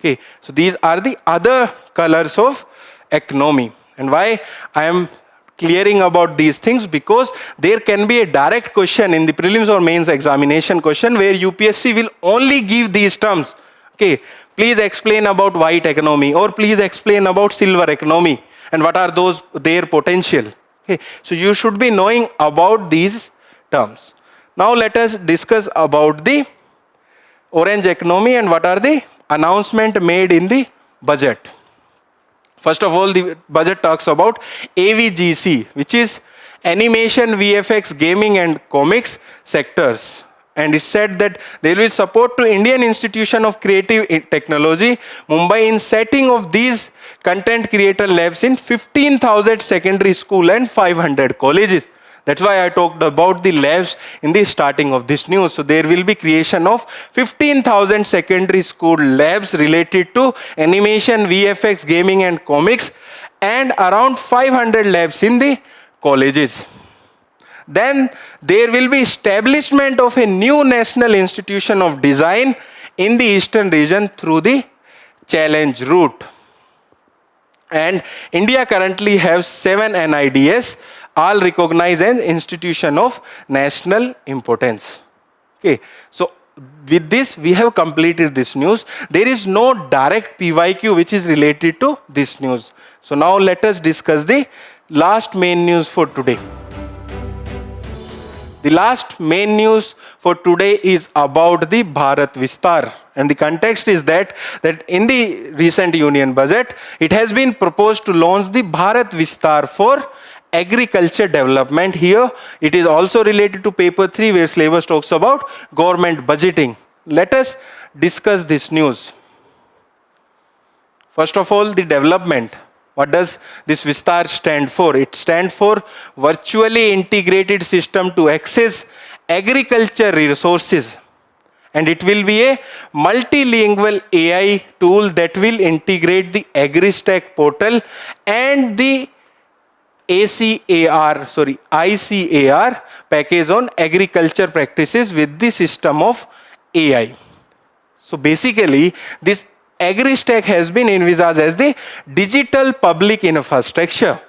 Okay, so these are the other colors of economy. And why I am clearing about these things? Because there can be a direct question in the prelims or mains examination question where UPSC will only give these terms. Okay, please explain about white economy, or please explain about silver economy. and what are those their potential. Okay, so you should be knowing about these terms. Now let us discuss about the orange economy and what are the announcement made in the budget. First of all, the budget talks about AVGC, which is animation, VFX, gaming and comics sectors. And it said that there will support to Indian Institution of Creative Technology, Mumbai, in setting of these content creator labs in 15,000 secondary school and 500 colleges. That's why I talked about the labs in the starting of this news. So there will be creation of 15,000 secondary school labs related to animation, VFX, gaming and comics, and around 500 labs in the colleges. Then there will be establishment of a new National Institution of Design in the eastern region through the challenge route. And India currently has 7 NIDS, all recognized as institution of national importance. Okay, so with this we have completed this news. There is no direct PYQ which is related to this news. So now let us discuss the last main news for today. The last main news for today is about the Bharat-VISTAAR. And the context is that in the recent union budget, it has been proposed to launch the Bharat-VISTAAR for agriculture development. Here, it is also related to paper 3 where syllabus talks about government budgeting. Let us discuss this news. First of all, the development. What does this VISTAAR stand for? It stands for virtually integrated system to access agriculture resources. And it will be a multilingual AI tool that will integrate the AgriStack portal and the ICAR package on agriculture practices with the system of AI. So basically, this AgriStack has been envisaged as the digital public infrastructure.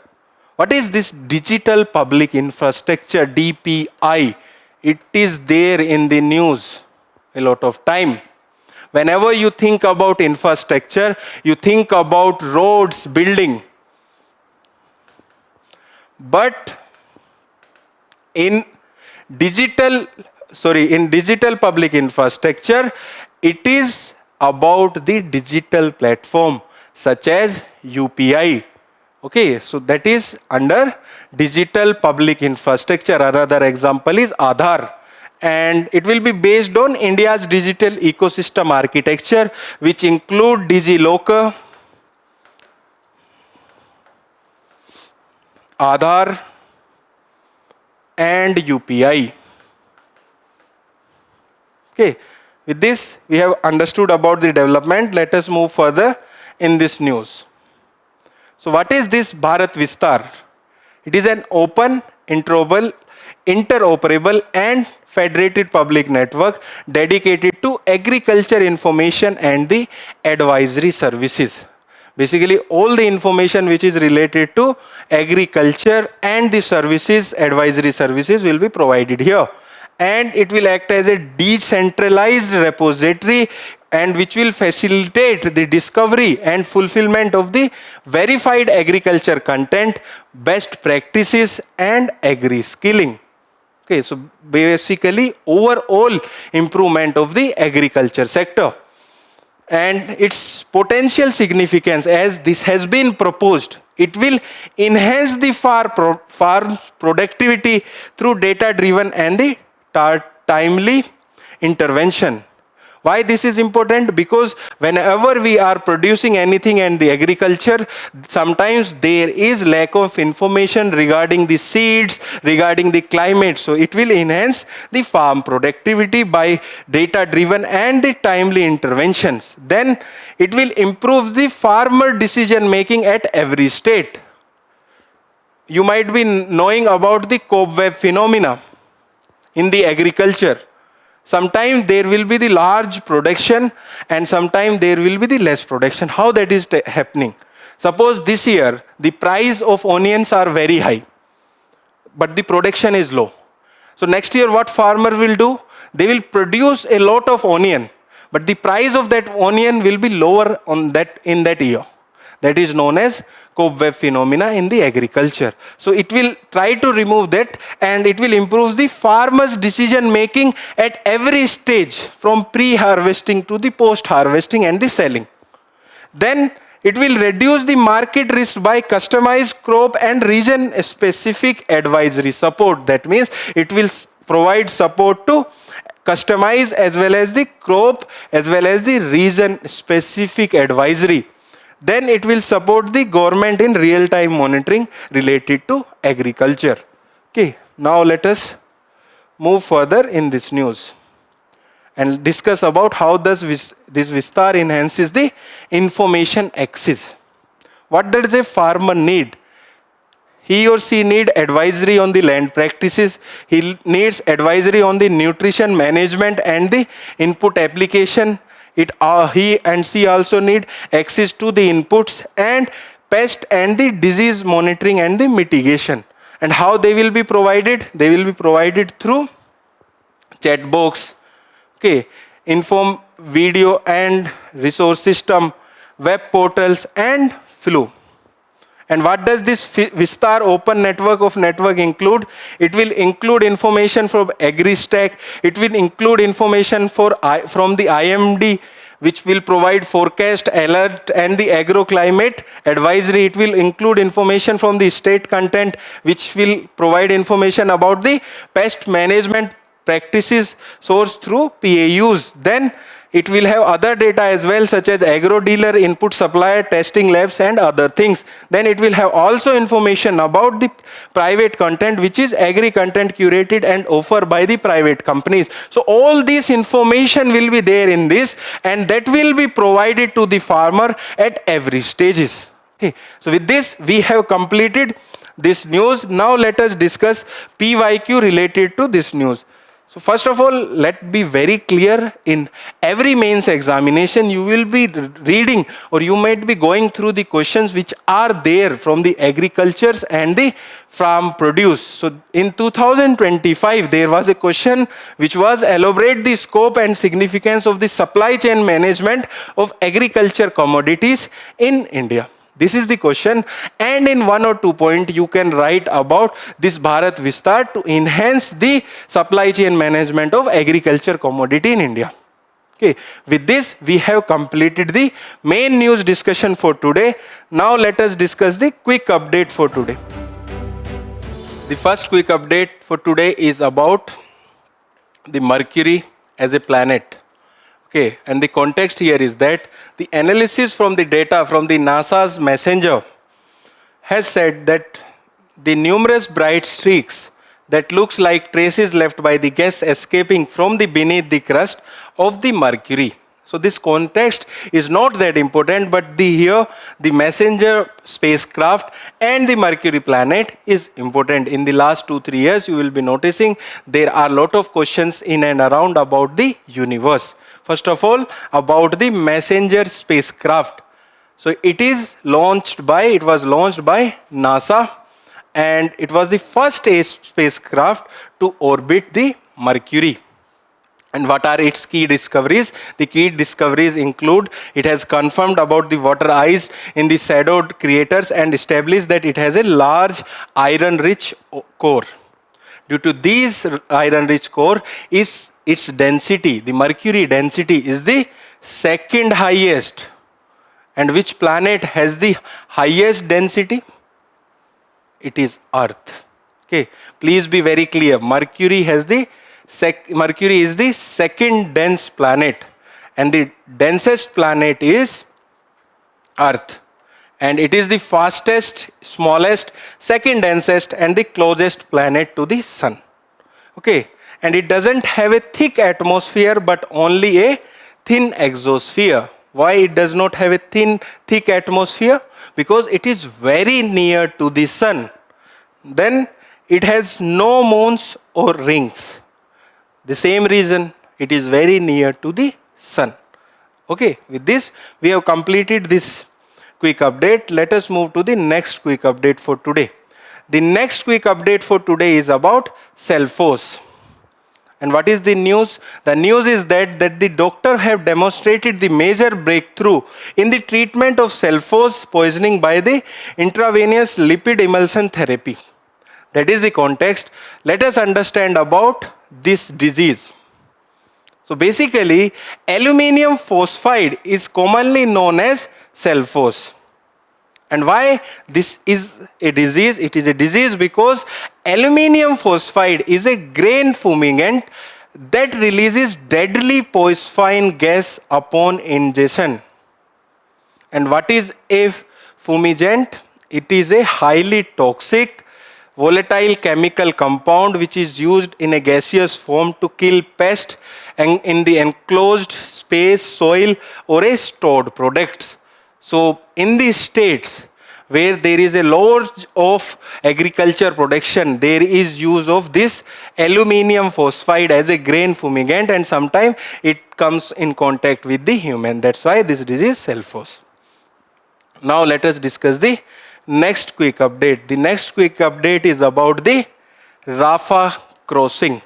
What is this digital public infrastructure, DPI? It is there in the news a lot of time. Whenever you think about infrastructure, you think about roads, building. But in digital public infrastructure, it is about the digital platform such as UPI. Okay, so that is under digital public infrastructure. Another example is Aadhaar. And it will be based on India's digital ecosystem architecture, which include DigiLocker, Aadhaar, and UPI. Okay. With this, we have understood about the development. Let us move further in this news. So what is this Bharat-VISTAAR? It is an open, interoperable and federated public network dedicated to agriculture information and the advisory services. Basically, all the information which is related to agriculture and the services, advisory services will be provided here. And it will act as a decentralized repository and which will facilitate the discovery and fulfillment of the verified agriculture content, best practices and agri-skilling. Okay, so basically overall improvement of the agriculture sector. And its potential significance, as this has been proposed, it will enhance the farm productivity through data-driven and the timely intervention. Why this is important? Because whenever we are producing anything in the agriculture, sometimes there is lack of information regarding the seeds, regarding the climate. So it will enhance the farm productivity by data-driven and the timely interventions. Then it will improve the farmer decision-making at every state. You might be knowing about the cobweb phenomena in the agriculture. Sometimes there will be the large production and sometimes there will be the less production. How that is happening? Suppose this year the price of onions are very high, but the production is low. So next year what farmer will do? They will produce a lot of onion, but the price of that onion will be lower in that year. that is known as cobweb phenomena in the agriculture. So it will try to remove that, and it will improve the farmer's decision making at every stage from pre-harvesting to the post-harvesting and the selling. Then it will reduce the market risk by customized crop and region specific advisory support. That means it will provide support to customize as well as the crop as well as the region specific advisory. Then it will support the government in real time monitoring related to agriculture. Okay, now let us move further in this news and discuss about how does this Vistar enhances the information access. What does a farmer need? He or she need advisory on the land practices. He needs advisory on the nutrition management and the input application. He and she also need access to the inputs and pest and the disease monitoring and the mitigation. And how they will be provided? They will be provided through chat box, okay, inform video and resource system, web portals and Flow. And what does this Vistar open network of network include? It will include information from AgriStack. It will include information from the IMD, which will provide forecast, alert, and the agroclimate advisory. It will include information from the state content, which will provide information about the pest management practices sourced through PAUs. Then it will have other data as well, such as agro dealer, input supplier, testing labs and other things. Then it will have also information about the private content, which is agri content curated and offered by the private companies. So all this information will be there in this, and that will be provided to the farmer at every stages. Okay. So with this, we have completed this news. Now let us discuss PYQ related to this news. So first of all, let's be very clear, in every mains examination, you will be reading or you might be going through the questions which are there from the agricultures and the farm produce. So in 2025, there was a question which was elaborate the scope and significance of the supply chain management of agriculture commodities in India. This is the question, and in 1 or 2 points you can write about this Bharat-VISTAAR to enhance the supply chain management of agriculture commodity in India. Okay, with this we have completed the main news discussion for today. Now let us discuss the quick update for today. The first quick update for today is about the Mercury as a planet. Okay, and the context here is that the analysis from the data from the NASA's MESSENGER has said that the numerous bright streaks that looks like traces left by the gas escaping from the beneath the crust of the Mercury. So this context is not that important, but here the MESSENGER spacecraft and the Mercury planet is important. In the last 2-3 years, you will be noticing there are a lot of questions in and around about the universe. First of all, about the MESSENGER spacecraft. So it was launched by NASA, and it was the first spacecraft to orbit the Mercury. And what are its key discoveries? The key discoveries include it has confirmed about the water ice in the shadowed craters and established that it has a large iron-rich core. Due to these iron-rich core, its density, the Mercury density, is the second highest. And which planet has the highest density? It is Earth. Okay, please be very clear. Mercury is the second dense planet, and the densest planet is Earth. And it is the fastest, smallest, second densest, and the closest planet to the Sun. Okay, and it doesn't have a thick atmosphere but only a thin exosphere. Why it does not have a thick atmosphere? Because it is very near to the Sun. Then it has no moons or rings. The same reason, it is very near to the Sun. Okay, with this we have completed this quick update. Let us move to the next quick update for today. The next quick update for today is about Cellforce. And what is the news? The news is that the doctor have demonstrated the major breakthrough in the treatment of sulfose poisoning by the intravenous lipid emulsion therapy. That is the context. Let us understand about this disease. So basically, aluminium phosphide is commonly known as sulfose. And why this is a disease? It is a disease because aluminium phosphide is a grain fumigant that releases deadly phosphine gas upon ingestion. And what is a fumigant? It is a highly toxic, volatile chemical compound which is used in a gaseous form to kill pests in the enclosed space, soil, or a stored products. So in the states where there is a loss of agriculture production, there is use of this aluminium phosphide as a grain fumigant, and sometimes it comes in contact with the human. That's why this disease is sulfose. Now let us discuss the next quick update. The next quick update is about the Rafah crossing.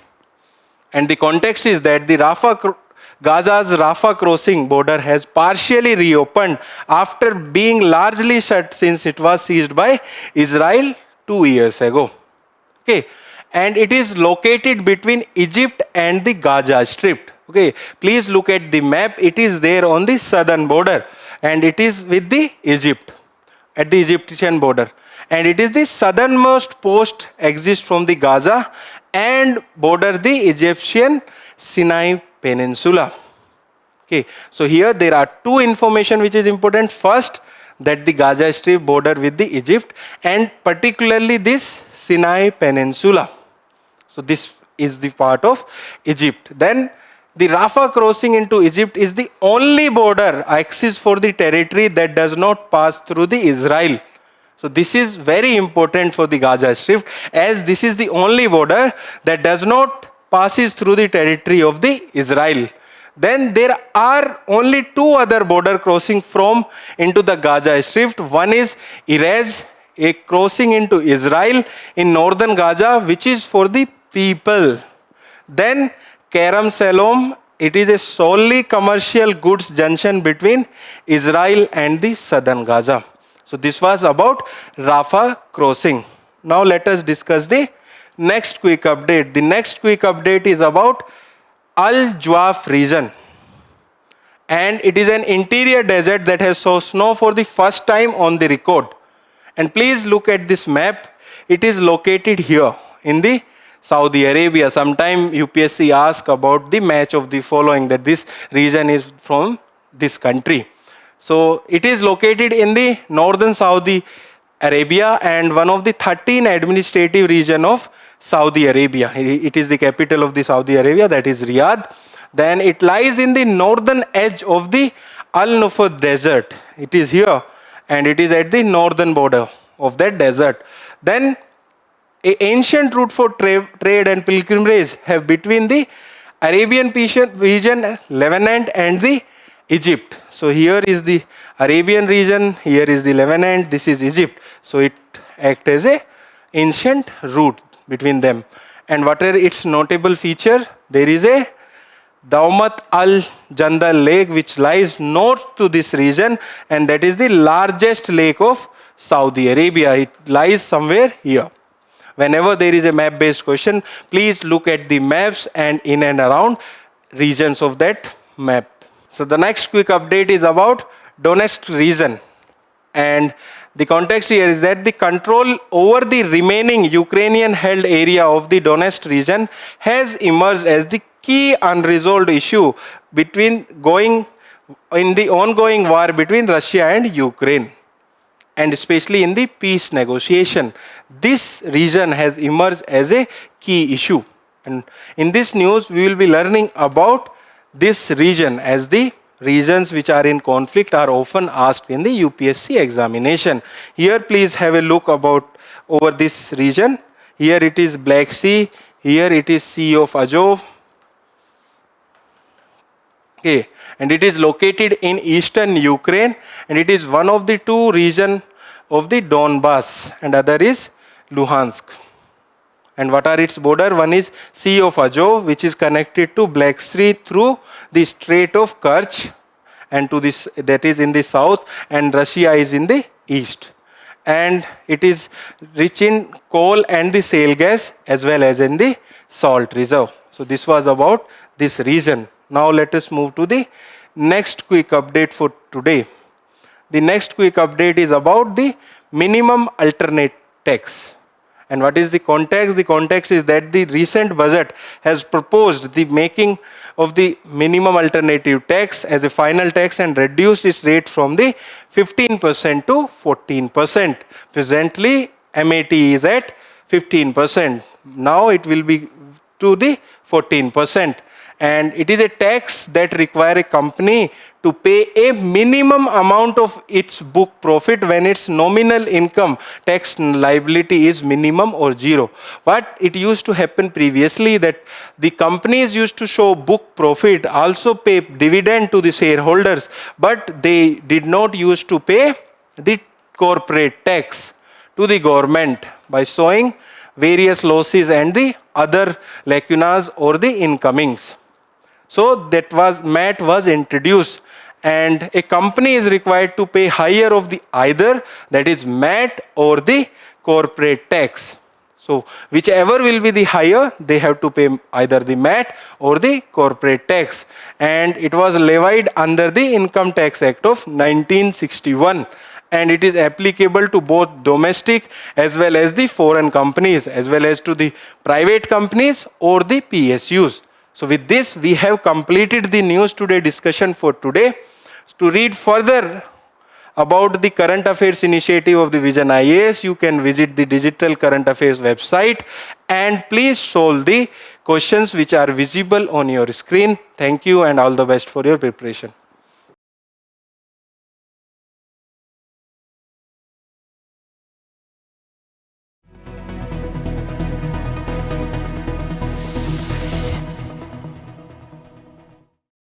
And the context is that the Gaza's Rafah crossing border has partially reopened after being largely shut since it was seized by Israel 2 years ago. Okay, and it is located between Egypt and the Gaza Strip. Okay, please look at the map. It is there on the southern border, and it is with the Egypt, at the Egyptian border. And it is the southernmost post exists from the Gaza and border the Egyptian Sinai Peninsula. Okay, so here there are two information which is important. First, that the Gaza Strip border with the Egypt, and particularly this Sinai Peninsula. So this is the part of Egypt. Then the Rafah crossing into Egypt is the only border access for the territory that does not pass through the Israel. So this is very important for the Gaza Strip, as this is the only border that does not passes through the territory of the Israel. Then there are only two other border crossing from into the Gaza Strip. One is Erez, a crossing into Israel in northern Gaza, which is for the people. Then Kerem Shalom, it is a solely commercial goods junction between Israel and the southern Gaza. So this was about Rafah crossing. Now let us discuss the next quick update. The next quick update is about Al-Jawf region. And it is an interior desert that has saw snow for the first time on the record. And please look at this map. It is located here in the Saudi Arabia. Sometime UPSC asks about the match of the following, that this region is from this country. So it is located in the northern Saudi Arabia and one of the 13 administrative region of Saudi Arabia. It is the capital of the Saudi Arabia, that is Riyadh. Then it lies in the northern edge of the Al-Nufud desert. It is here and it is at the northern border of that desert. Then an ancient route for trade and pilgrimage have between the Arabian region, Levant and the Egypt. So here is the Arabian region, here is the Levant, this is Egypt. So it acts as a ancient route between them. And what are its notable feature? There is a Daumat al-Jandal lake which lies north to this region, and that is the largest lake of Saudi Arabia. It lies somewhere here. Whenever there is a map-based question, please look at the maps and in and around regions of that map. So the next quick update is about Donetsk region. And the context here is that the control over the remaining Ukrainian-held area of the Donetsk region has emerged as the key unresolved issue in the ongoing war between Russia and Ukraine, and especially in the peace negotiation. This region has emerged as a key issue. And in this news, we will be learning about this region, as the regions which are in conflict are often asked in the UPSC examination. Here please have a look over this region. Here it is Black Sea, here it is Sea of Azov. Okay, and it is located in eastern Ukraine, and it is one of the two regions of the Donbass, and other is Luhansk. And what are its border? One is Sea of Azov, which is connected to Black Sea through the Strait of Kerch, and to this, that is in the south, and Russia is in the east. And it is rich in coal and the shale gas, as well as in the salt reserve. So this was about this region. Now let us move to the next quick update for today. The next quick update is about the minimum alternate tax. And what is the context? The context is that the recent budget has proposed the making of the minimum alternative tax as a final tax and reduced its rate from the 15% to 14%. Presently, MAT is at 15%. Now it will be to the 14%. And it is a tax that requires a company to pay a minimum amount of its book profit when its nominal income tax liability is minimum or zero. But it used to happen previously that the companies used to show book profit, also pay dividend to the shareholders, but they did not used to pay the corporate tax to the government by showing various losses and the other lacunas or the incomings. So that was MAT was introduced, and a company is required to pay higher of the either, that is MAT or the corporate tax. So whichever will be the higher, they have to pay either the MAT or the corporate tax. And it was levied under the Income Tax Act of 1961. And it is applicable to both domestic as well as the foreign companies, as well as to the private companies or the PSUs. So with this, we have completed the News Today discussion for today. To read further about the current affairs initiative of the Vision IAS, you can visit the Digital Current Affairs website, and please solve the questions which are visible on your screen. Thank you and all the best for your preparation.